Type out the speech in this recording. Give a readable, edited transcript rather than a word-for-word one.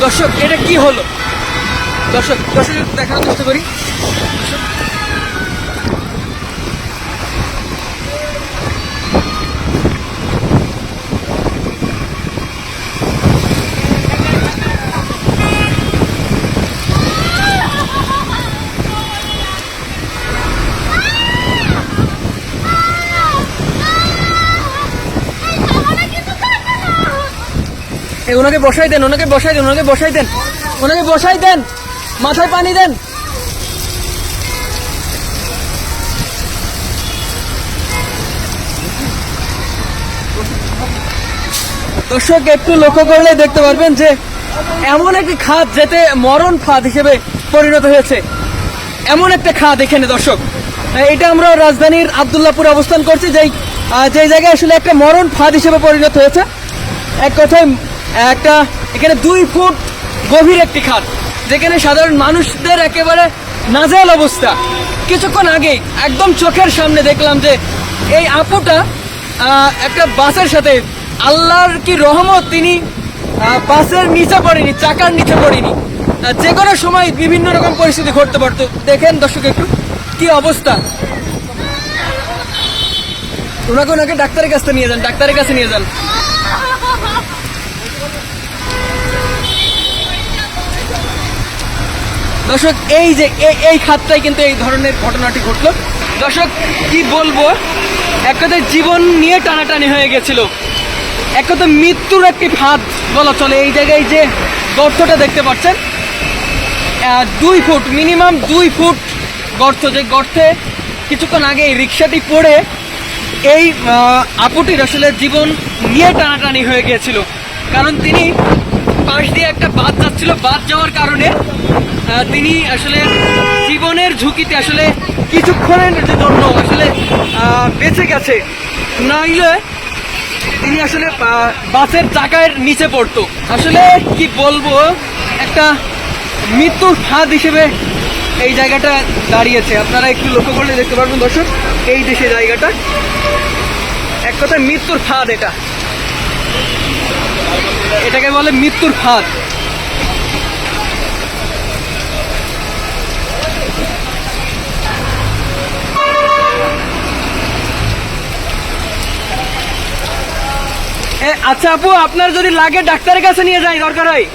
দর্শক এটা কি হলো? দর্শক দর্শক দেখানোর চেষ্টা করি। ওনাকে বসাই দেন, ওনাকে বসাই দেন, ওনাকে বসাই দেন, ওনাকে বসাই দেন, মাথায় পানি দেন। দর্শক একটু লক্ষ্য করলে দেখতে পারবেন যে এমন একটি খাদ যেতে মরণ ফাঁদ হিসেবে পরিণত হয়েছে, এমন একটা খাদ এখানে। দর্শক এটা আমরা রাজধানীর আব্দুল্লাহপুর অবস্থান করছি, যে জায়গায় আসলে একটা মরণ ফাঁদ হিসেবে পরিণত হয়েছে। এক কথায় একটা এখানে 2 ফুট গভীর একটি খাদ, যেখানে সাধারণ মানুষদের একেবারে নাজেহাল অবস্থা। কিছুক্ষণ আগেই একদম চোখের সামনে দেখলাম যে এই আপুটা একটা বাসের সাথে, আল্লাহর কি রহমত, তিনি বাসের নিচে পড়েনি, চাকার নিচে পড়েনি। যে কোনো সময় বিভিন্ন রকম পরিস্থিতি ঘটতে পারতো। দেখেন দর্শক একটু কি অবস্থা। ওনাকে ডাক্তারের কাছে নিয়ে যান, ডাক্তারের কাছে নিয়ে যান। দর্শক এই যে এই খাতটাই কিন্তু এই ধরনের ঘটনাটি ঘটলো। দর্শক কি বলবো, এক কথায় জীবন নিয়ে টানাটানি হয়ে গেছিল, এক কথায় মৃত্যুর একটি ফাঁদ বলা চলে। এই জায়গায় যে গর্তটা দেখতে পাচ্ছেন, 2 ফুট, মিনিমাম 2 ফুট গর্ত, যে গর্তে কিছুক্ষণ আগে এই রিক্সাটি পড়ে এই আপুটির আসলে জীবন নিয়ে টানাটানি হয়ে গিয়েছিল। কারণ তিনি পাশ দিয়ে একটা বাস যাচ্ছিল, বাস যাওয়ার কারণে তিনি আসলে জীবনের ঝুঁকিতে আসলে কিছুক্ষণের জন্য আসলে বেঁচে গেছে, নইলে তিনি আসলে বাসের চাকার নিচে পড়তো। আসলে কি বলবো, একটা মৃত্যুর ফাঁদ হিসেবে এই জায়গাটা দাঁড়িয়েছে। আপনারা একটু লক্ষ্য করলে দেখতে পারবেন দর্শক, এই দেশে জায়গাটা এক কথায় মৃত্যুর ফাঁদ। এটাকে বলে মৃত্যুর ফাঁদ। আচ্ছা আপু, আপনার যদি লাগে ডাক্তারের কাছে নিয়ে যাই, দরকার হয়।